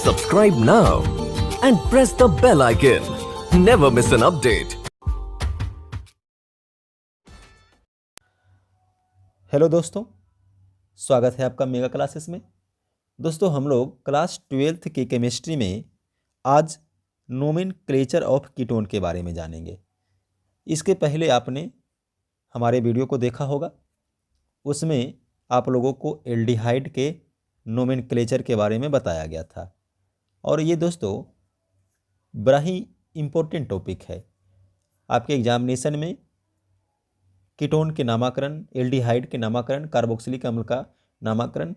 Subscribe now and press the bell icon. Never miss an update. Hello दोस्तों, स्वागत है आपका मेगा क्लासेस में। दोस्तों, हम लोग क्लास 12th की केमिस्ट्री में आज नोमेनक्लेचर ऑफ कीटोन के बारे में जानेंगे। इसके पहले आपने हमारे वीडियो को देखा होगा, उसमें आप लोगों को एल्डिहाइड के नोमेनक्लेचर के बारे में बताया गया था। और ये दोस्तों बड़ा ही इम्पोर्टेंट टॉपिक है। आपके एग्जामिनेशन में कीटोन के नामकरण, एल्डिहाइड के नामकरण, कार्बोक्सिलिक अम्ल का नामकरण,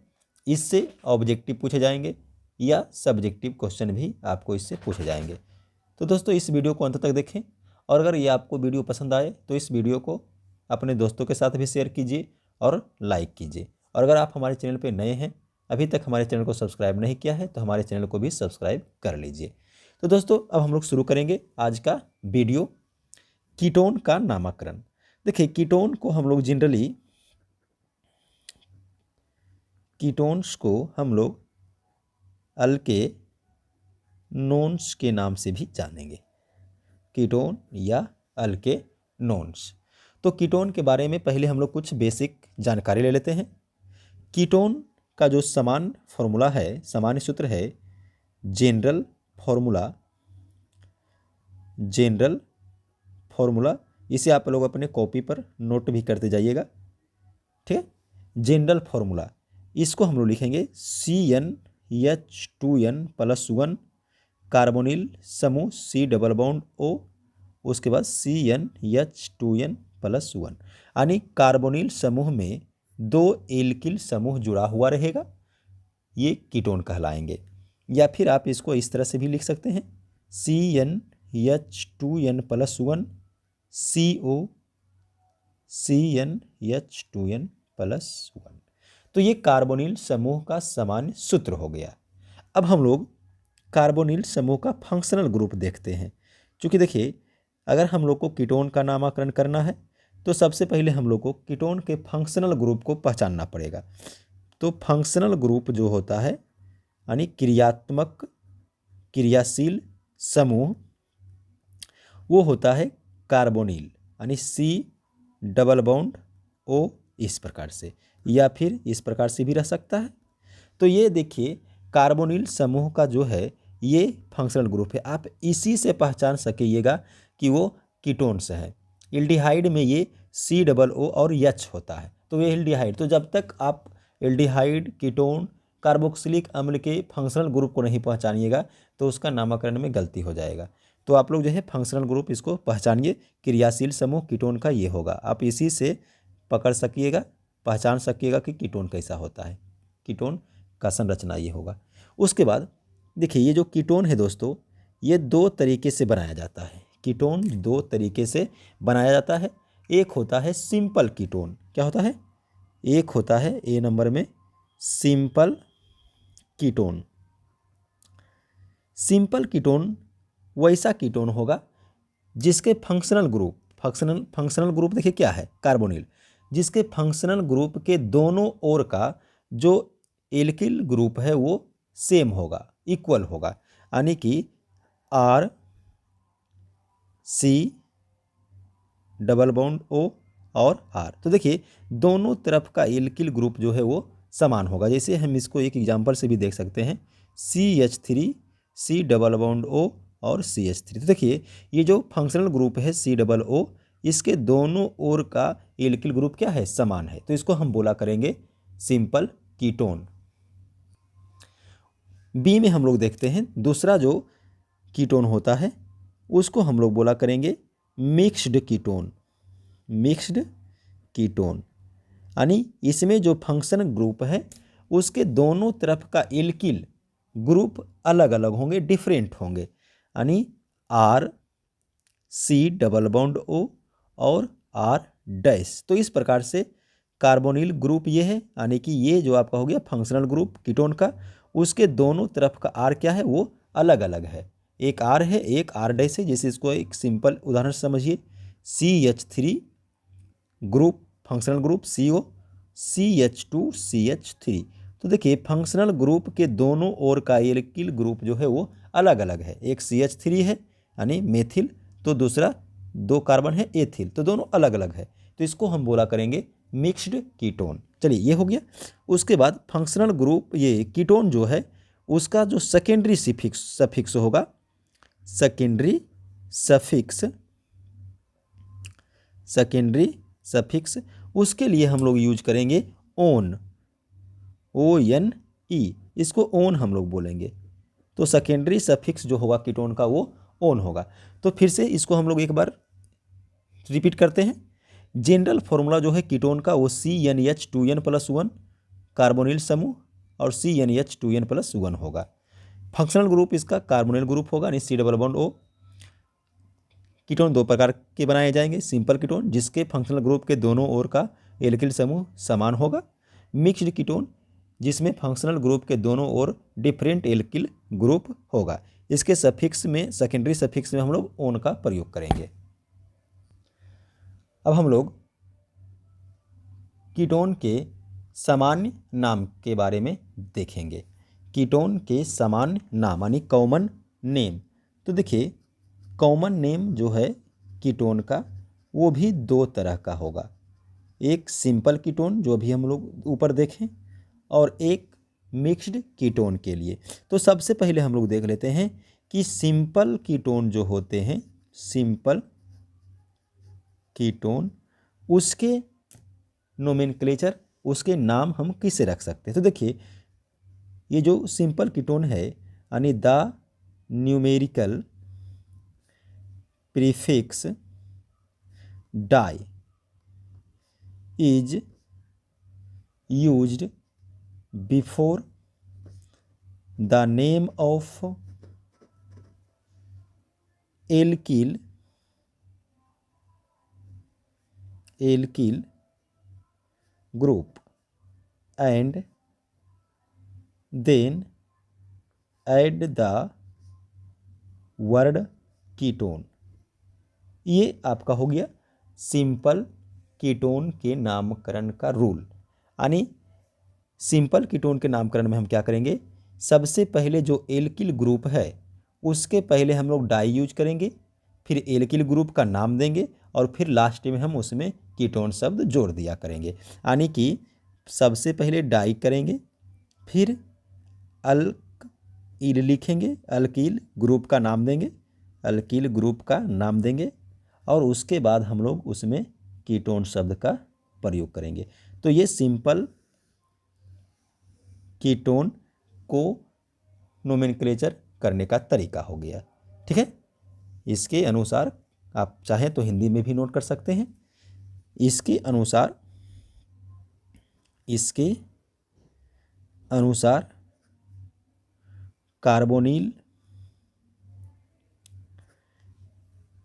इससे ऑब्जेक्टिव पूछे जाएंगे या सब्जेक्टिव क्वेश्चन भी आपको इससे पूछे जाएंगे। तो दोस्तों, इस वीडियो को अंत तक देखें और अगर ये आपको वीडियो पसंद आए तो इस वीडियो को अपने दोस्तों के साथ भी शेयर कीजिए और लाइक कीजिए। और अगर आप हमारे चैनल पर नए हैं, अभी तक हमारे चैनल को सब्सक्राइब नहीं किया है, तो हमारे चैनल को भी सब्सक्राइब कर लीजिए। तो दोस्तों, अब हम लोग शुरू करेंगे आज का वीडियो, कीटोन का नामकरण। देखिए, कीटोन को हम लोग जनरली कीटोन्स को हम लोग अल्केनोन्स के नाम से भी जानेंगे, कीटोन या अल्केनोन्स। तो कीटोन के बारे में पहले हम लोग कुछ बेसिक जानकारी ले लेते हैं। कीटोन का जो सामान्य फॉर्मूला है, सामान्य सूत्र है जनरल फॉर्मूला। इसे आप लोग अपने कॉपी पर नोट भी करते जाइएगा, ठीक है। जनरल फॉर्मूला, इसको हम लोग लिखेंगे CnH2n+1 कार्बोनिल समूह C डबल बॉन्ड O, उसके बाद CnH2n+1, यानी कार्बोनिल समूह में 2 एल्किल समूह जुड़ा हुआ रहेगा, ये कीटोन कहलाएंगे। या फिर आप इसको इस तरह से भी लिख सकते हैं CnH2n+1 CO CnH2n+1। तो ये कार्बोनिल समूह का सामान्य सूत्र हो गया। अब हम लोग कार्बोनिल समूह का फंक्शनल ग्रुप देखते हैं। क्योंकि देखिए, अगर हम लोग को कीटोन का नामकरण करना है तो सबसे पहले हम लोग को कीटोन के फंक्शनल ग्रुप को पहचानना पड़ेगा। तो फंक्शनल ग्रुप जो होता है, यानी क्रियाशील समूह, वो होता है कार्बोनिल, यानी C डबल बॉन्ड O, इस प्रकार से, या फिर इस प्रकार से भी रह सकता है। तो ये देखिए, कार्बोनिल समूह का जो है ये फंक्शनल ग्रुप है। आप इसी से पहचान सकेंगे कि वो कीटोन्स है। एल्डिहाइड में ये C डबल O और H होता है, तो ये एल्डिहाइड। तो जब तक आप एल्डिहाइड, कीटोन, कार्बोक्सिलिक अम्ल के फंक्शनल ग्रुप को नहीं पहचानिएगा तो उसका नामकरण में गलती हो जाएगा। तो आप लोग जो है फंक्शनल ग्रुप इसको पहचानिए। क्रियाशील समूह कीटोन का ये होगा, आप इसी से पकड़ सकिएगा, पहचान सकिएगा कि कीटोन कैसा होता है, कीटोन का संरचना ये होगा। उसके बाद देखिए, ये जो कीटोन है दोस्तों, ये 2 तरीके से बनाया जाता है। कीटोन 2 तरीके से बनाया जाता है। एक होता है सिंपल कीटोन। क्या होता है? एक होता है A नंबर में सिंपल कीटोन। सिंपल कीटोन वैसा कीटोन होगा जिसके फंक्शनल ग्रुप देखिए क्या है, कार्बोनिल, जिसके फंक्शनल ग्रुप के दोनों ओर का जो एल्किल ग्रुप है वो सेम होगा, इक्वल होगा, यानी कि R C double bond O और R। तो देखिए, दोनों तरफ का एल्किल ग्रुप जो है वो समान होगा। जैसे हम इसको एक एग्जांपल से भी देख सकते हैं, CH3 C double bond O और CH3। तो देखिए, ये जो फंक्शनल ग्रुप है C डबल O, इसके दोनों ओर का एल्किल ग्रुप क्या है, समान है। तो इसको हम बोला करेंगे सिंपल कीटोन। बी में हम लोग देखते हैं दूसरा जो कीटोन होता है उसको हम लोग बोला करेंगे मिक्स्ड कीटोन। मिक्स्ड कीटोन, यानी इसमें जो फंक्शन ग्रुप है उसके दोनों तरफ का एल्किल ग्रुप अलग अलग होंगे, डिफरेंट होंगे, यानी R C double bond O और R डैश। तो इस प्रकार से कार्बोनिल ग्रुप ये है, यानी कि ये जो आपका हो गया फंक्शनल ग्रुप कीटोन का, उसके दोनों तरफ का R क्या है, वो अलग अलग है। एक R है, एक R डैश है। जैसे इसको एक सिंपल उदाहरण समझिए, CH3 group, functional group CO, CH2 CH3, तो देखिए फंक्शनल ग्रुप के दोनों ओर का एल्किल ग्रुप जो है वो अलग अलग है। एक CH3 है यानी मेथिल, तो दूसरा 2 कार्बन है एथिल, तो दोनों अलग अलग है, तो इसको हम बोला करेंगे मिक्स्ड कीटोन। चलिए ये हो गया। उसके बाद फंक्शनल ग्रुप ये कीटोन जो है उसका जो सेकेंडरी सफिक्स होगा, सेकेंडरी सफिक्स उसके लिए हम लोग यूज करेंगे ओन, ONE, इसको ओन हम लोग बोलेंगे। तो सेकेंडरी सफिक्स जो होगा कीटोन का वो ओन होगा। तो फिर से इसको हम लोग एक बार रिपीट करते हैं। जनरल फॉर्मूला जो है कीटोन का वो CnH2n+1 कार्बोनिल समूह और CnH2n+1 होगा। फंक्शनल ग्रुप इसका कार्बोनिल ग्रुप होगा यानी C+O। कीटोन 2 प्रकार के बनाए जाएंगे, सिंपल कीटोन जिसके फंक्शनल ग्रुप के दोनों ओर का एल्किल समूह समान होगा, मिक्स्ड कीटोन जिसमें फंक्शनल ग्रुप के दोनों ओर डिफरेंट एल्किल ग्रुप होगा। इसके सफिक्स में, सेकेंडरी सफिक्स में हम लोग ओन का प्रयोग करेंगे। अब हम लोग कीटोन के सामान्य नाम के बारे में देखेंगे। कीटोन के सामान्य नाम यानी कॉमन नेम। तो देखिए कॉमन नेम जो है कीटोन का वो भी 2 तरह का होगा, एक सिंपल कीटोन जो अभी हम लोग ऊपर देखें और एक मिक्स्ड कीटोन के लिए। तो सबसे पहले हम लोग देख लेते हैं कि सिंपल कीटोन जो होते हैं, सिंपल कीटोन उसके नोमेनक्लेचर, उसके नाम हम किसे रख सकते हैं। तो देखिए ये जो सिंपल कीटोन है यानी the numerical prefix di is used before the name of alkyl group and then add the word ketone. ये आपका हो गया सिंपल कीटोन के नामकरण का रूल। यानी सिंपल कीटोन के नामकरण में हम क्या करेंगे, सबसे पहले जो एल्किल ग्रुप है उसके पहले हम लोग डाई यूज करेंगे, फिर एल्किल ग्रुप का नाम देंगे और फिर लास्ट में हम उसमें कीटोन शब्द जोड़ दिया करेंगे। यानी कि सबसे पहले डाई करेंगे, फिर अल्कील लिखेंगे, अल्कील ग्रुप का नाम देंगे, अल्कील ग्रुप का नाम देंगे और उसके बाद हम लोग उसमें कीटोन शब्द का प्रयोग करेंगे। तो ये सिंपल कीटोन को नोमेनक्लेचर करने का तरीका हो गया। ठीक है, इसके अनुसार आप चाहें तो हिंदी में भी नोट कर सकते हैं। इसके अनुसार कार्बोनिल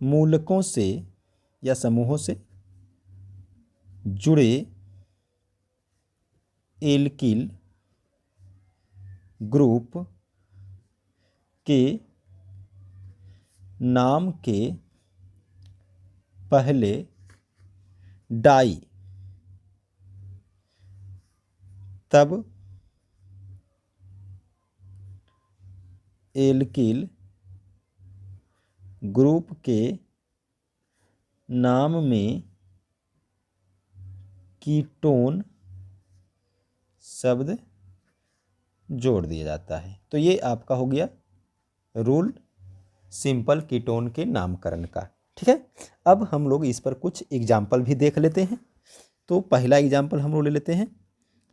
मूलकों से या समूहों से जुड़े एल्किल ग्रुप के नाम के पहले डाई, तब एल्किल ग्रुप के नाम में कीटोन शब्द जोड़ दिया जाता है। तो ये आपका हो गया रूल सिंपल कीटोन के नामकरण का। ठीक है, अब हम लोग इस पर कुछ एग्जाम्पल भी देख लेते हैं। तो पहला एग्जाम्पल हम लोग ले लेते हैं,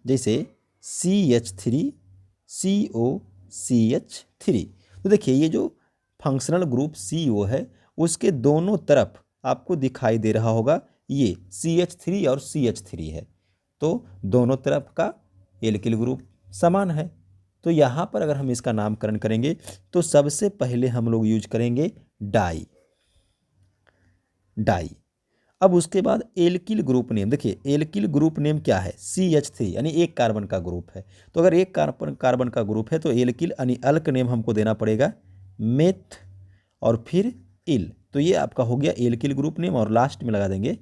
जैसे CH3COCH3। तो देखिए ये जो फंक्शनल ग्रुप CO है उसके दोनों तरफ आपको दिखाई दे रहा होगा ये CH3 और CH3 है, तो दोनों तरफ का एल्किल ग्रुप समान है। तो यहाँ पर अगर हम इसका नामकरण करेंगे तो सबसे पहले हम लोग यूज करेंगे डाई। अब उसके बाद एल्किल ग्रुप नेम, देखिए एल्किल ग्रुप नेम क्या है, CH3 यानी एक कार्बन का ग्रुप है। तो अगर एक कार्बन का ग्रुप है तो एल्किल यानी अल्क नेम हमको देना पड़ेगा मेथ और फिर इल। तो ये आपका हो गया एल्किल ग्रुप नेम और लास्ट में लगा देंगे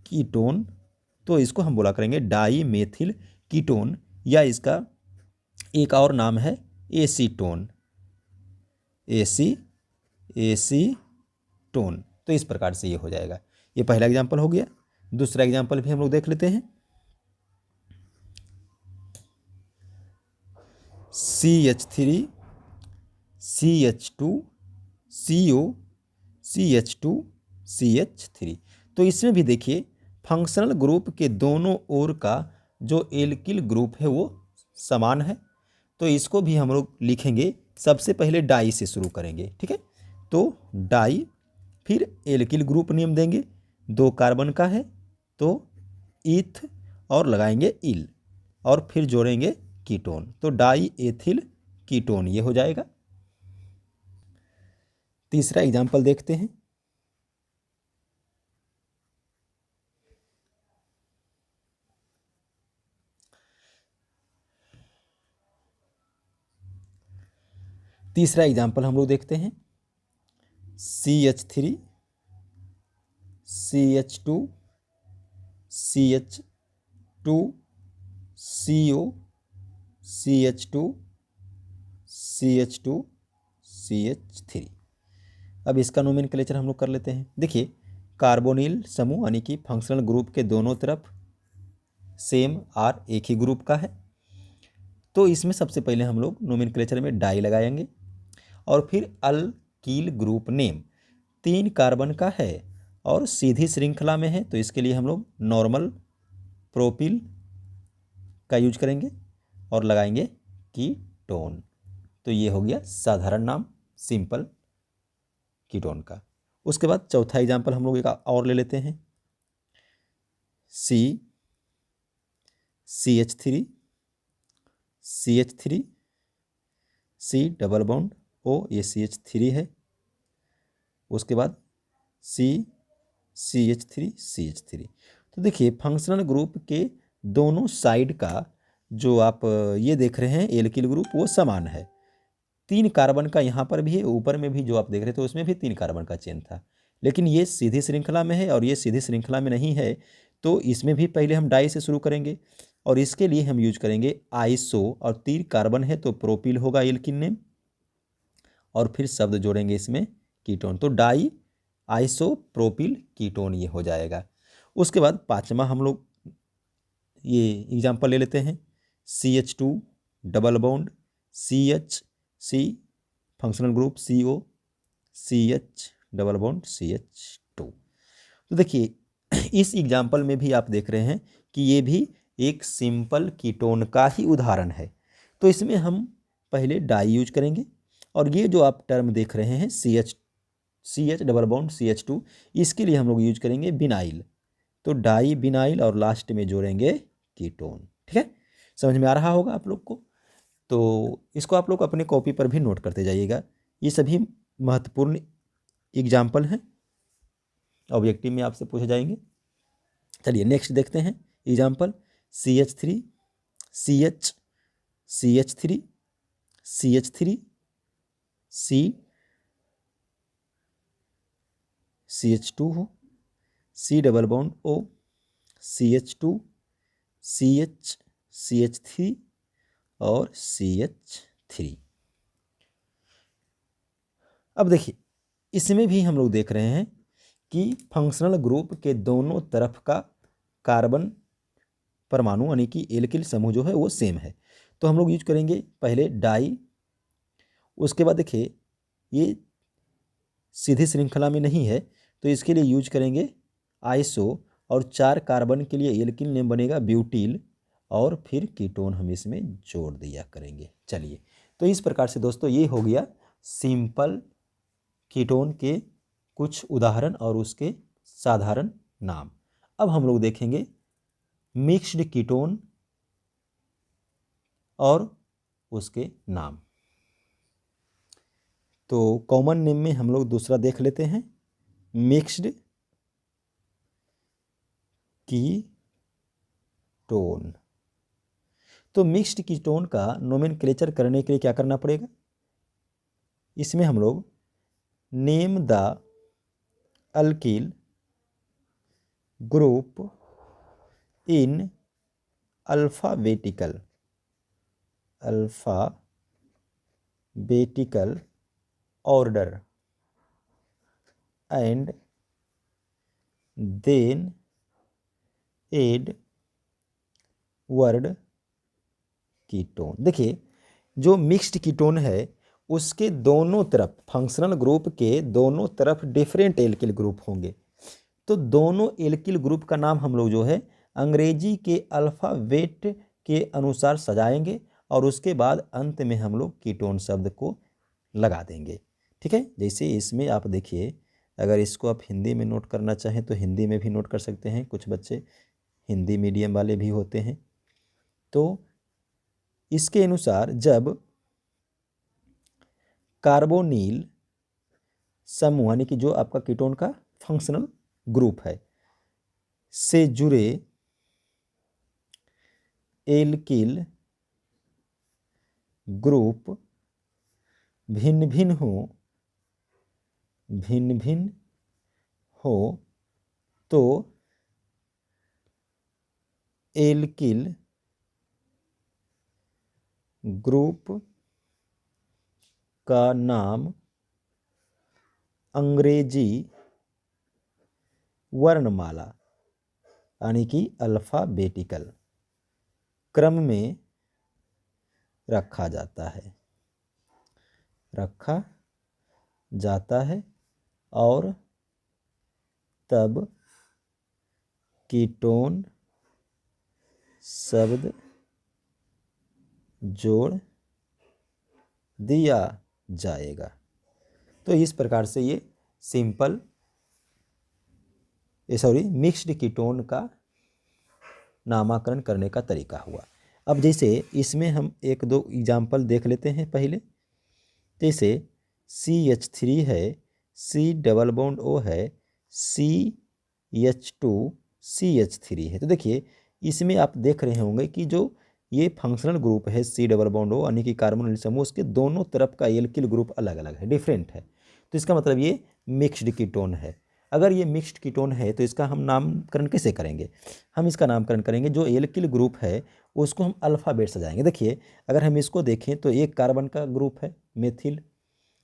कीटोन। तो इसको हम बोला करेंगे डाई मेथिल कीटोन या इसका एक और नाम है एसीटोन, एसीटोन। तो इस प्रकार से ये हो जाएगा। ये पहला एग्जाम्पल हो गया। दूसरा एग्जाम्पल भी हम लोग देख लेते हैं। CH3 CH2 CO CH2 CH3। तो इसमें भी देखिए फंक्शनल ग्रुप के दोनों ओर का जो एल्किल ग्रुप है वो समान है। तो इसको भी हम लोग लिखेंगे, सबसे पहले डाई से शुरू करेंगे, ठीक है। तो डाई, फिर एल्किल ग्रुप नेम देंगे, 2 कार्बन का है तो ईथ और लगाएंगे इल, और फिर जोड़ेंगे कीटोन, तो डाई एथिल कीटोन ये हो जाएगा। तीसरा एग्जाम्पल देखते हैं। तीसरा एग्जाम्पल हम लोग देखते हैं। CH3 CH2 CH2 CO CH2 CH2 CH3। अब इसका नोमेनक्लेचर हम लोग कर लेते हैं। देखिए कार्बोनिल समूह यानी कि फंक्शनल ग्रुप के दोनों तरफ सेम आर एक ही ग्रुप का है। तो इसमें सबसे पहले हम लोग नोमेनक्लेचर में डाई लगाएंगे, और फिर अल्कील ग्रुप नेम 3 कार्बन का है और सीधी श्रृंखला में है, तो इसके लिए हम लोग नॉर्मल प्रोपिल का यूज करेंगे और लगाएंगे कीटोन। तो ये हो गया साधारण नाम सिंपल कीटोन का। उसके बाद चौथा एग्जाम्पल हम लोग एक और ले लेते हैं। CH3 CH3 C double bond O, ये CH3 है। उसके बाद CH3 तो देखिए फंक्शनल ग्रुप के दोनों साइड का जो आप ये देख रहे हैं एल्किल ग्रुप वो समान है। 3 कार्बन का यहाँ पर भी है, ऊपर में भी जो आप देख रहे थे उसमें भी 3 कार्बन का चेन था, लेकिन ये सीधी श्रृंखला में है और ये सीधी श्रृंखला में नहीं है। तो इसमें भी पहले हम डाई से शुरू करेंगे, और इसके लिए हम यूज करेंगे आइसो, और 3 कार्बन है तो प्रोपिल होगा एल्किन नेम, और फिर शब्द जोड़ेंगे इसमें कीटोन, तो डाई आइसो प्रोपिल कीटोन ये हो जाएगा। उसके बाद पांचवा हम लोग ये एग्जाम्पल ले लेते हैं। CH2 double bond CH C functional group CO CH double bond CH2। तो देखिए इस एग्जाम्पल में भी आप देख रहे हैं कि ये भी एक सिंपल कीटोन का ही उदाहरण है। तो इसमें हम पहले डाई यूज करेंगे, और ये जो आप टर्म देख रहे हैं CH डबल बॉन्ड CH2, इसके लिए हम लोग यूज करेंगे बिनाइल, तो डाई बिनाइल और लास्ट में जोड़ेंगे कीटोन। ठीक है, समझ में आ रहा होगा आप लोग को। तो इसको आप लोग अपने कॉपी पर भी नोट करते जाइएगा। ये सभी महत्वपूर्ण एग्जाम्पल हैं, ऑब्जेक्टिव में आपसे पूछे जाएंगे। चलिए नेक्स्ट देखते हैं example. CH3 CH3 CH3 C CH2 हो, C double bond O CH2 CH CH3 और CH3। अब देखिए इसमें भी हम लोग देख रहे हैं कि फंक्शनल ग्रुप के दोनों तरफ का कार्बन परमाणु यानी कि एल्किल समूह जो है वो सेम है। तो हम लोग यूज करेंगे पहले डाई, उसके बाद देखिए ये सीधी श्रृंखला में नहीं है तो इसके लिए यूज करेंगे आइसो, और 4 कार्बन के लिए एल्किल नेम बनेगा ब्यूटिल, और फिर कीटोन हम इसमें जोड़ दिया करेंगे। चलिए तो इस प्रकार से दोस्तों ये हो गया सिंपल कीटोन के कुछ उदाहरण और उसके साधारण नाम। अब हम लोग देखेंगे मिक्स्ड कीटोन और उसके नाम। तो कॉमन नेम में हम लोग दूसरा देख लेते हैं, मिक्स्ड कीटोन। तो मिक्स्ड कीटोन का नोमेनक्लेचर करने के लिए क्या करना पड़ेगा, इसमें हम लोग name the alkyl group in alphabetical alphabetical order and then add word ketone. देखिए जो मिक्स्ड कीटोन है उसके दोनों तरफ, फंक्शनल ग्रुप के दोनों तरफ डिफरेंट एल्किल ग्रुप होंगे। तो दोनों एल्किल ग्रुप का नाम हम लोग जो है अंग्रेजी के अल्फ़ाबेट के अनुसार सजाएंगे और उसके बाद अंत में हम लोग कीटोन शब्द को लगा देंगे। ठीक है, जैसे इसमें आप देखिए, अगर इसको आप हिंदी में नोट करना चाहें तो हिंदी में भी नोट कर सकते हैं, कुछ बच्चे हिंदी मीडियम वाले भी होते हैं। तो इसके अनुसार जब कार्बोनिल समूह यानी कि जो आपका कीटोन का फंक्शनल ग्रुप है से जुड़े एल्किल ग्रुप भिन्न भिन्न हो तो एल्किल ग्रुप का नाम अंग्रेजी वर्णमाला यानी कि अल्फ़ाबेटिकल क्रम में रखा जाता है और तब कीटोन शब्द जोड़ दिया जाएगा। तो इस प्रकार से ये मिक्स्ड कीटोन का नामकरण करने का तरीका हुआ। अब जैसे इसमें हम एक दो एग्जाम्पल देख लेते हैं पहले। जैसे CH3 है, C डबल बॉन्ड O है, CH2 CH3 है। तो देखिए इसमें आप देख रहे होंगे कि जो ये फंक्शनल ग्रुप है C डबल बॉन्ड O यानी कि कार्बोनिल समूह, उसके दोनों तरफ का एल्किल ग्रुप अलग अलग है, डिफरेंट है। तो इसका मतलब ये मिक्स्ड कीटोन है। अगर ये मिक्स्ड कीटोन है तो इसका हम नामकरण कैसे करेंगे? हम इसका नामकरण करेंगे, जो एल्किल ग्रुप है उसको हम अल्फ़ाबेट सजाएंगे। देखिए अगर हम इसको देखें तो एक कार्बन का ग्रुप है मेथिल,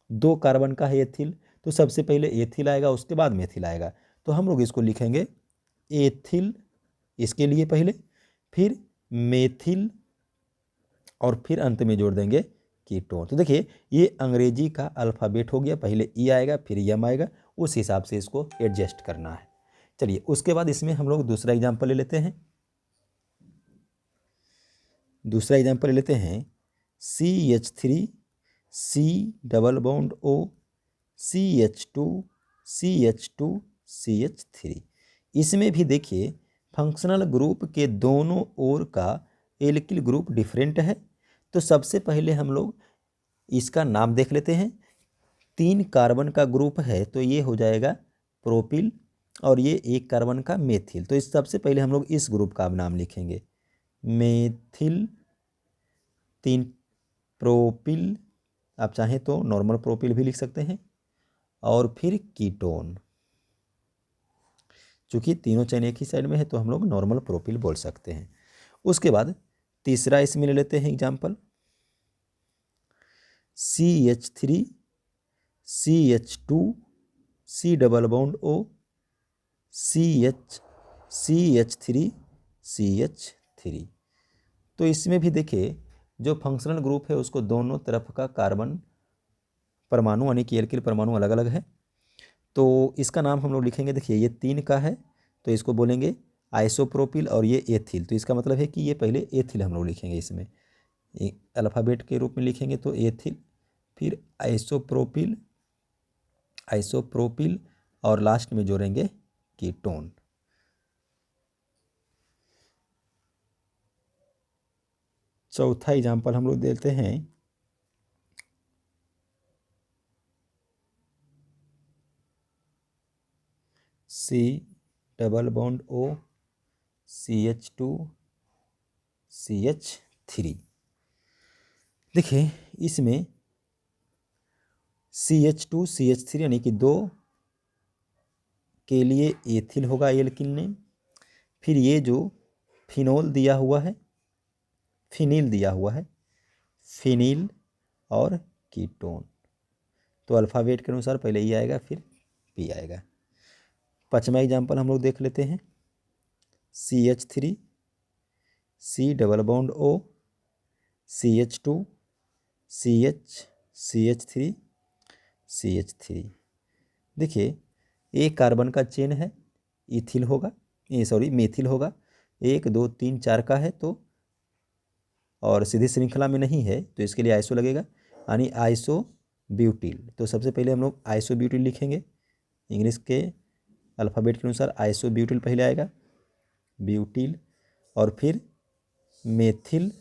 दो कार्बन का है एथिल, तो सबसे पहले एथिल आएगा, उसके बाद मेथिल आएगा। तो हम लोग इसको लिखेंगे एथिल इसके लिए पहले, फिर मेथिल और फिर अंत में जोड़ देंगे कीटोन। तो देखिए ये अंग्रेजी का अल्फ़ाबेट हो गया, पहले ई आएगा फिर एम आएगा, उस हिसाब से इसको एडजस्ट करना है। चलिए उसके बाद इसमें हम लोग दूसरा एग्जाम्पल ले लेते हैं। CH3 C double bond O CH2 CH2 CH3। इसमें भी देखिए फंक्शनल ग्रुप के दोनों ओर का एल्किल ग्रुप डिफरेंट है। तो सबसे पहले हम लोग इसका नाम देख लेते हैं। 3 कार्बन का ग्रुप है तो ये हो जाएगा प्रोपिल और ये 1 कार्बन का मेथिल। तो इस सबसे पहले हम लोग इस ग्रुप का नाम लिखेंगे मेथिल 3 प्रोपिल, आप चाहें तो नॉर्मल प्रोपिल भी लिख सकते हैं, और फिर कीटोन। चूँकि तीनों चेन एक ही साइड में है तो हम लोग नॉर्मल प्रोपिल बोल सकते हैं। उसके बाद तीसरा इसमें ले लेते हैं example, CH3 CH2 C double bond O CH3 CH3। तो इसमें भी देखिए जो फंक्शनल ग्रुप है उसको दोनों तरफ का कार्बन परमाणु यानी कि एल्किल परमाणु अलग अलग है। तो इसका नाम हम लोग लिखेंगे, देखिए ये 3 का है तो इसको बोलेंगे आइसोप्रोपिल और ये एथिल। तो इसका मतलब है कि ये पहले एथिल हम लोग लिखेंगे, इसमें अल्फ़ाबेट के रूप में लिखेंगे तो एथिल, फिर आइसोप्रोपिल और लास्ट में जोड़ेंगे कीटोन। चौथा एग्जाम्पल हम लोग देते हैं C double bond O CH2 CH3। देखिए इसमें CH2 CH3 यानी कि 2 के लिए एथिल होगा एल्किल नेम, फिर ये जो फिनील दिया हुआ है फिनिल और कीटोन। तो अल्फ़ाबेट के अनुसार पहले ई आएगा फिर पी आएगा। पाँचवा एग्जाम्पल हम लोग देख लेते हैं। CH3 C double bond O CH2 CH CH3 CH3। देखिए एक कार्बन का चेन है, इथिल होगा, ये सॉरी मेथिल होगा, 1 2 3 4 का है तो, और सीधी श्रृंखला में नहीं है तो इसके लिए आइसो लगेगा, यानी आइसो ब्यूटिल। तो सबसे पहले हम लोग आइसो ब्यूटिल लिखेंगे, इंग्लिश के अल्फ़ाबेट के अनुसार आइसो ब्यूटिल पहले आएगा, ब्यूटिल, और फिर मेथिल,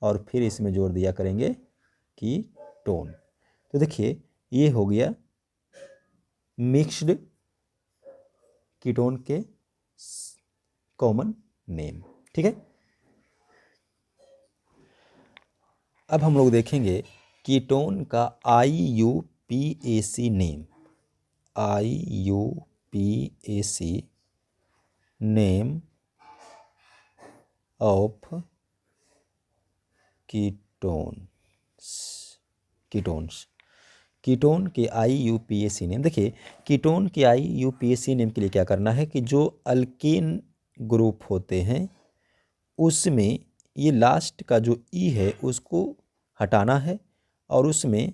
और फिर इसमें जोड़ दिया करेंगे कीटोन। तो देखिए ये हो गया मिक्स्ड कीटोन के कॉमन नेम। ठीक है, अब हम लोग देखेंगे कीटोन का IUPAC name. IUPAC name of ketones. Ketone के IUPAC नेम। देखिए कीटोन के IUPAC नेम के लिए क्या करना है कि जो अल्केन ग्रुप होते हैं उसमें ये लास्ट का जो ई है उसको हटाना है और उसमें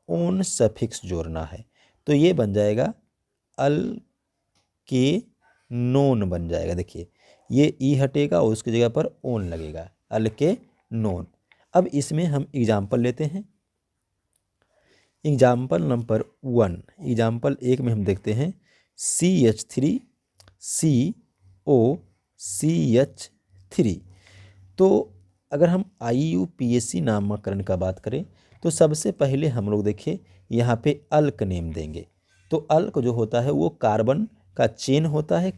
ओन सफिक्स जोड़ना है। तो ये बन जाएगा अल्केनोन बन जाएगा। देखिए ये ई हटेगा और उसकी जगह पर ओन लगेगा, अल्केनोन। अब इसमें हम एग्जाम्पल लेते हैं। एग्जाम्पल नंबर 1, एग्जाम्पल 1 में हम देखते हैं CH3COCH3। तो अगर हम IUPAC नामकरण का बात करें तो सबसे पहले हम लोग देखिए यहाँ पे अल्क नेम देंगे। तो अल्क जो होता है वो कार्बन का चेन होता है।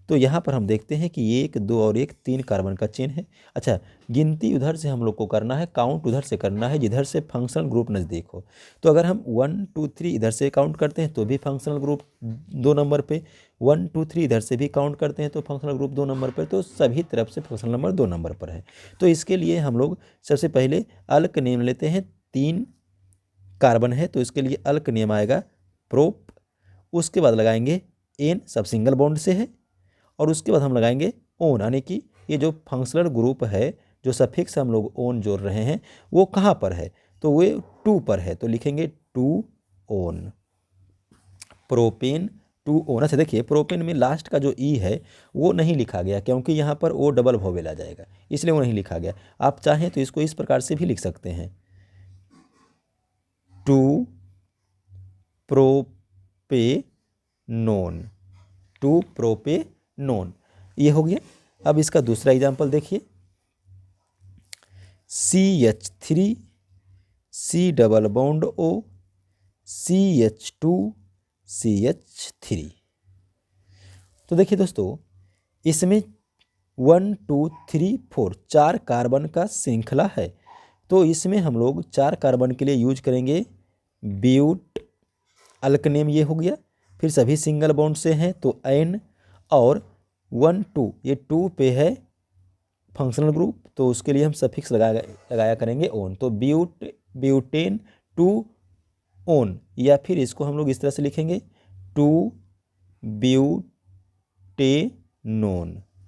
तो यहाँ पर हम देखते हैं कि 1 2 और 1 3 कार्बन का चेन है। अच्छा, गिनती उधर से हम लोग को करना है, काउंट उधर से करना है जिधर से फंक्शनल ग्रुप नज़दीक हो। तो अगर हम 1 2 3 इधर से काउंट करते हैं तो भी फंक्शनल ग्रुप 2 नंबर पे, 1 2 3 इधर से भी काउंट करते हैं तो फंक्शनल ग्रुप 2 नंबर पर, तो सभी तरफ से फंक्शनल नंबर 2 नंबर पर है। तो इसके लिए हम लोग सबसे पहले अल्क नेम लेते हैं। 3 कार्बन है तो इसके लिए अल्क नेम आएगा प्रोप। उसके बाद लगाएंगे एन, सब सिंगल बॉन्ड से है, और उसके बाद हम लगाएंगे ओन, यानी कि ये जो फंक्शनल ग्रुप है, जो सफिक्स हम लोग ओन जोड़ रहे हैं वो कहाँ पर है, तो वो 2 पर है, तो लिखेंगे 2 ओन, प्रोपेन 2 ओन। अच्छा देखिए प्रोपेन में लास्ट का जो ई है वो नहीं लिखा गया क्योंकि यहाँ पर ओ डबल वोवेल आ जाएगा, इसलिए वो नहीं लिखा गया। आप चाहें तो इसको इस प्रकार से भी लिख सकते हैं, 2 प्रोपेनोन, 2 प्रोपेनोन, ये हो गया। अब इसका दूसरा एग्जाम्पल देखिए, CH3 C double bond O CH2 CH3। तो देखिए दोस्तों इसमें 1 2 3 4 4 कार्बन का श्रृंखला है। तो इसमें हम लोग 4 कार्बन के लिए यूज करेंगे ब्यूट, अल्क नेम ये हो गया। फिर सभी सिंगल बॉन्ड से हैं तो एन, और 1 2 ये 2 पे है फंक्शनल ग्रुप तो उसके लिए हम सफिक्स लगाया करेंगे ओन, तो ब्यूटेन 2 ओन, या फिर इसको हम लोग इस तरह से लिखेंगे 2 ब्यूटेनोन,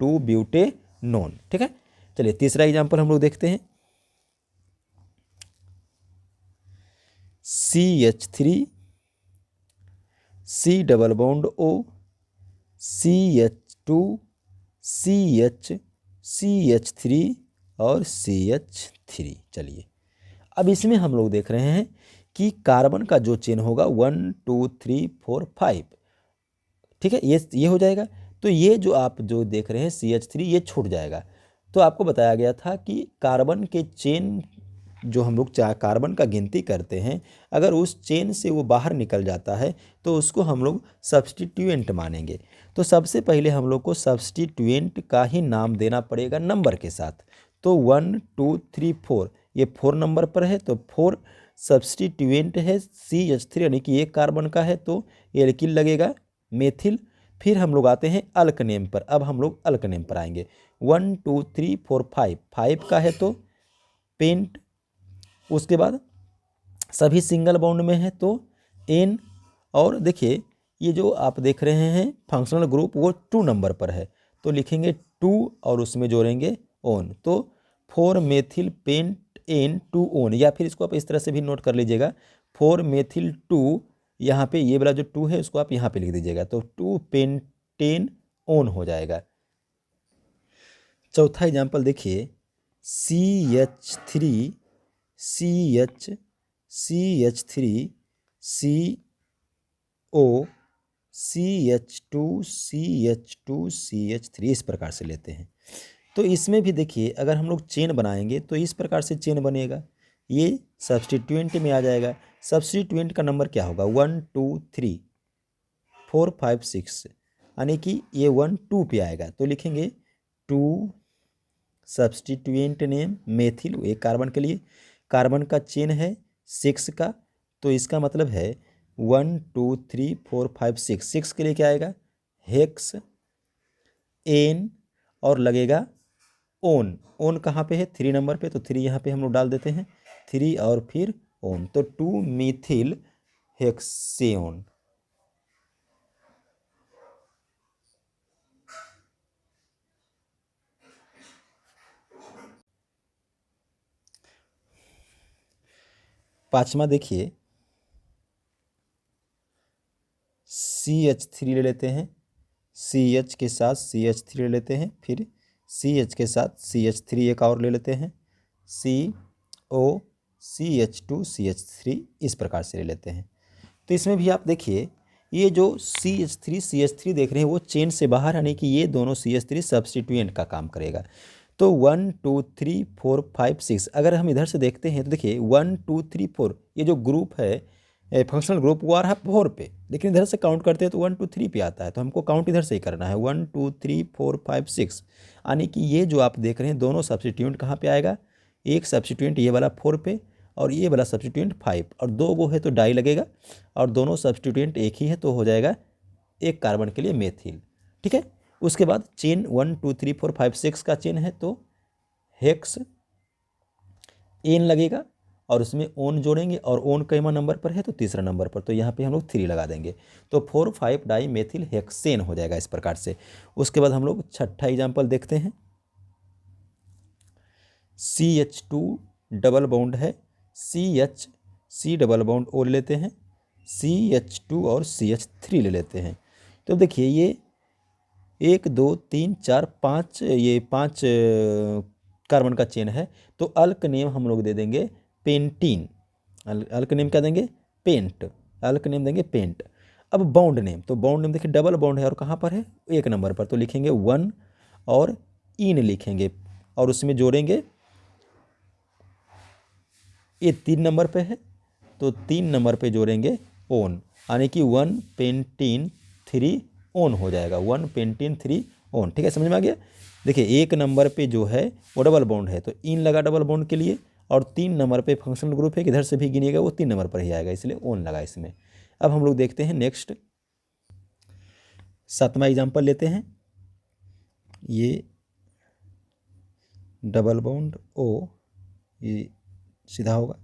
2 ब्यूटेनोन। ठीक है, चलिए तीसरा एग्जांपल हम लोग देखते हैं, CH3 C double bond O CH2 CH3 और CH3। चलिए अब इसमें हम लोग देख रहे हैं कि कार्बन का जो चेन होगा 1 2 3 4 5। ठीक है, ये हो जाएगा। तो ये जो आप जो देख रहे हैं CH3 ये छूट जाएगा। तो आपको बताया गया था कि कार्बन के चेन जो हम लोग कार्बन का गिनती करते हैं, अगर उस चेन से वो बाहर निकल जाता है तो उसको हम लोग सब्स्टिट्यूएंट मानेंगे। तो सबसे पहले हम लोग को सब्स्टिट्यूएंट का ही नाम देना पड़ेगा नंबर के साथ। तो 1 2 3 4 ये 4 नंबर पर है तो 4 सब्स्टिट्यूएंट है CH3, यानी कि एक कार्बन का है तो एल्किल लगेगा, मेथिल। फिर हम लोग आते हैं अल्क नेम पर। अब हम लोग अल्क नेम पर आएंगे, 1 2 3 4 5 का है तो पेंट, उसके बाद सभी सिंगल बॉन्ड में है तो एन, और देखिए ये जो आप देख रहे हैं फंक्शनल ग्रुप वो 2 नंबर पर है तो लिखेंगे 2 और उसमें जोड़ेंगे ओन, तो 4 मेथिल पेंट एन 2 ओन, या फिर इसको आप इस तरह से भी नोट कर लीजिएगा 4 मेथिल 2, यहाँ पे ये वाला जो 2 है उसको आप यहाँ पे लिख दीजिएगा तो 2 पेंटेन ओन हो जाएगा। चौथा एग्जाम्पल देखिए CH3 CH3 CO CH2 CH3 इस प्रकार से लेते हैं। तो इसमें भी देखिए अगर हम लोग चेन बनाएंगे तो इस प्रकार से चेन बनेगा, ये सब्स्टिट्यूएंट में आ जाएगा। सब्स्टिट्यूएंट का नंबर क्या होगा 1 2 3 4 5 6, यानी कि ये 1 2 पे आएगा तो लिखेंगे 2 सब्स्टिट्यूएंट नेम मेथिल, एक कार्बन के लिए, कार्बन का चेन है 6 का तो इसका मतलब है 1 2 3 4 5 6, 6 के लिए क्या आएगा हेक्स एन और लगेगा ओन, ओन कहाँ पे है 3 नंबर पे तो 3 यहाँ पे हम लोग डाल देते हैं 3 और फिर ओन, तो 2 मीथिल हेक्सेन। पांचवा देखिए CH3 ले लेते हैं, CH के साथ CH3 ले लेते हैं, फिर CH के साथ CH3 एक और ले लेते हैं, CO CH2 CH3 इस प्रकार से ले लेते हैं। तो इसमें भी आप देखिए ये जो CH3 देख रहे हैं वो चेन से बाहर, यानी कि ये दोनों CH3 सब्स्टिट्यूएंट का काम करेगा। तो 1 2 3 4 5 6 अगर हम इधर से देखते हैं तो देखिए 1 2 3 4 ये जो ग्रुप है फंक्शनल ग्रुप वो आ रहा है 4 पे, लेकिन इधर से काउंट करते हैं तो 1 2 3 पे आता है, तो हमको काउंट इधर से ही करना है 1 2 3 4 5 6, यानी कि ये जो आप देख रहे हैं दोनों सब्स्टिट्यूएंट कहाँ पे आएगा, एक सब्स्टिट्यूएंट ये वाला 4 पे और ये वाला सब्स्टिट्यूएंट 5, और 2 गो है तो डाई लगेगा और दोनों सब्स्टिट्यूएंट एक ही है तो हो जाएगा एक कार्बन के लिए मेथिल। ठीक है, उसके बाद चेन 1 2 3 4 5 6 का चेन है तो हेक्स एन लगेगा और उसमें ओन जोड़ेंगे, और ओन कैमा नंबर पर है तो तीसरा नंबर पर, तो यहाँ पे हम लोग 3 लगा देंगे तो 4 5 डाई मेथिल हेक्सेन हो जाएगा इस प्रकार से। उसके बाद हम लोग छठा एग्जाम्पल देखते हैं, CH2 डबल बॉन्ड है, C डबल बॉन्ड ओ ले लेते हैं, CH2 और CH3 ले लेते हैं। तो देखिए ये 1 2 3 4 5 ये 5 कार्बन का चेन है तो अल्क नेम हम लोग दे देंगे पेंटीन, अल्क नेम क्या देंगे पेंट, अल्क नेम देंगे पेंट। अब बॉन्ड नेम, तो बॉन्ड नेम देखिए डबल बॉन्ड है और कहाँ पर है 1 नंबर पर, तो लिखेंगे 1 और इन लिखेंगे और उसमें जोड़ेंगे, ये 3 नंबर पे है तो 3 नंबर पे जोड़ेंगे ओन, यानी कि 1 पेंटीन 3 ओन हो जाएगा 1 पेंटीन 3 ओन। ठीक है, समझ में आ गया। देखिए 1 नंबर पे जो है वो डबल बॉन्ड है तो इन लगा डबल बॉन्ड के लिए, और 3 नंबर पे फंक्शनल ग्रुप है, इधर से भी गिनिएगा वो 3 नंबर पर ही आएगा इसलिए ओन लगा इसमें। अब हम लोग देखते हैं नेक्स्ट 7वां एग्जाम्पल लेते हैं, ये डबल बॉन्ड ओ ये सीधा होगा,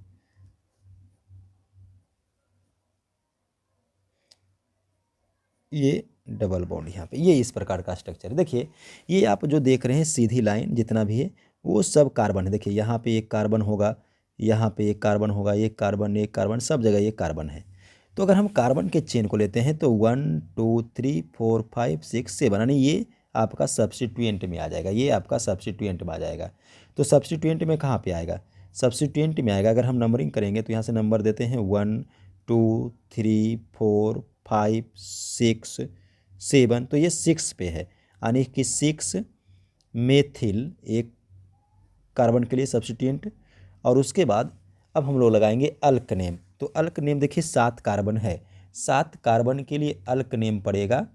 ये डबल बॉन्ड यहाँ पे, ये इस प्रकार का स्ट्रक्चर है। देखिए ये आप जो देख रहे हैं सीधी लाइन जितना भी है वो सब कार्बन है, देखिए यहाँ पे एक कार्बन होगा, यहाँ पे एक कार्बन होगा, एक कार्बन सब जगह ये कार्बन है। तो अगर हम कार्बन के चेन को लेते हैं तो 1 2 3 4 5 6 7, यानी ये आपका सब्स्टिट्यूएंट में आ जाएगा, ये आपका सब्स्टिट्यूएंट में आ जाएगा। तो सब्स्टिट्यूएंट में कहाँ पे आएगा, सब्स्टिट्यूएंट में आएगा, अगर हम नंबरिंग करेंगे तो यहाँ से नंबर देते हैं 1 2 3 4 5 6 7, तो ये 6 पे है, यानी कि 6 मेथिल एक कार्बन के लिए सब्स्टिट्यूएंट। और उसके बाद अब हम लोग लगाएंगे अल्क नेम, तो अल्क नेम देखिए 7 कार्बन है, 7 कार्बन के लिए अल्क नेम पड़ेगा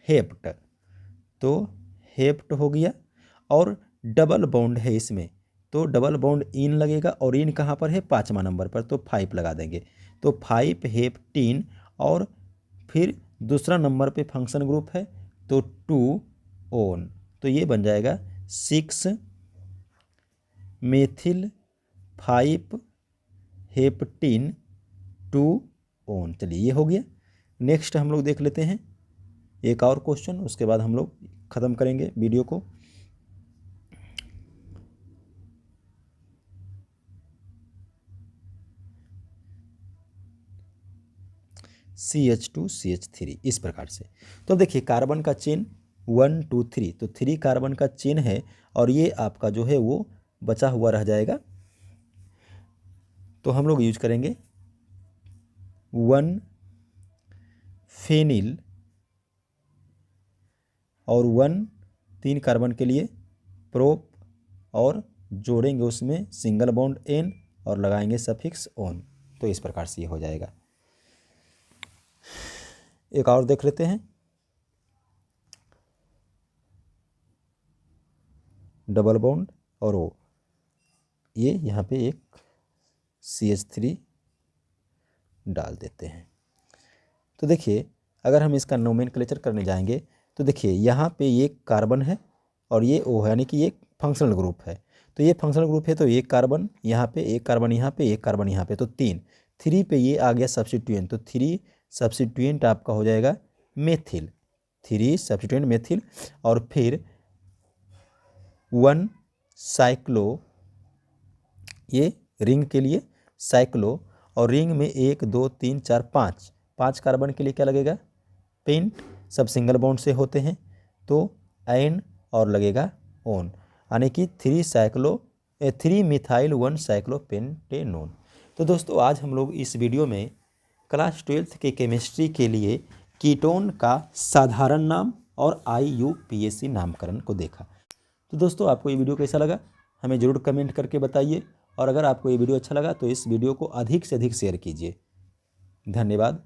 हेप्ट, तो हेप्ट हो गया। और डबल बॉन्ड है इसमें तो डबल बॉन्ड इन लगेगा, और इन कहाँ पर है 5वां नंबर पर, तो 5 लगा देंगे तो 5 हेप्टीन, और फिर दूसरा नंबर पे फंक्शन ग्रुप है तो 2 ओन, तो ये बन जाएगा 6 मेथिल 5 हेप्टीन 2 ओन। चलिए ये हो गया। नेक्स्ट हम लोग देख लेते हैं एक और क्वेश्चन, उसके बाद हम लोग ख़त्म करेंगे वीडियो को। CH2CH3 इस प्रकार से। तो देखिए कार्बन का चेन 1 2 3, तो 3 कार्बन का चेन है और ये आपका जो है वो बचा हुआ रह जाएगा। तो हम लोग यूज करेंगे 1 फेनिल और 1 3 कार्बन के लिए प्रोप और जोड़ेंगे उसमें सिंगल बॉन्ड N और लगाएंगे सफिक्स ऑन। तो इस प्रकार से ये हो जाएगा। एक और देख लेते हैं, डबल बॉन्ड और O, ये यहाँ पे एक CH3 डाल देते हैं। तो देखिए अगर हम इसका नोमेनक्लेचर करने जाएंगे तो देखिए यहाँ पे ये कार्बन है और ये O है, यानी कि ये फंक्शनल ग्रुप है। तो ये फंक्शनल ग्रुप है तो एक कार्बन यहाँ पे, एक कार्बन यहाँ पे, एक कार्बन यहाँ पे, तो 3 पे ये आ गया सब्स्टिट्यूएंट। तो 3 सब्स्टिट्यूएंट आपका हो जाएगा मेथिल, 3 सब्स्टिट्यूएंट मेथिल। और फिर 1 साइक्लो, ये रिंग के लिए साइक्लो, और रिंग में 1 2 3 4 5 कार्बन के लिए क्या लगेगा, पेंट। सब सिंगल बॉन्ड से होते हैं तो एन और लगेगा ओन, यानी कि 3 मिथाइल 1 साइक्लोपेंटेनोन। तो दोस्तों आज हम लोग इस वीडियो में क्लास 12th के केमिस्ट्री के लिए कीटोन का साधारण नाम और IUPAC नामकरण को देखा। तो दोस्तों आपको ये वीडियो कैसा लगा हमें ज़रूर कमेंट करके बताइए, और अगर आपको ये वीडियो अच्छा लगा तो इस वीडियो को अधिक से अधिक शेयर कीजिए। धन्यवाद।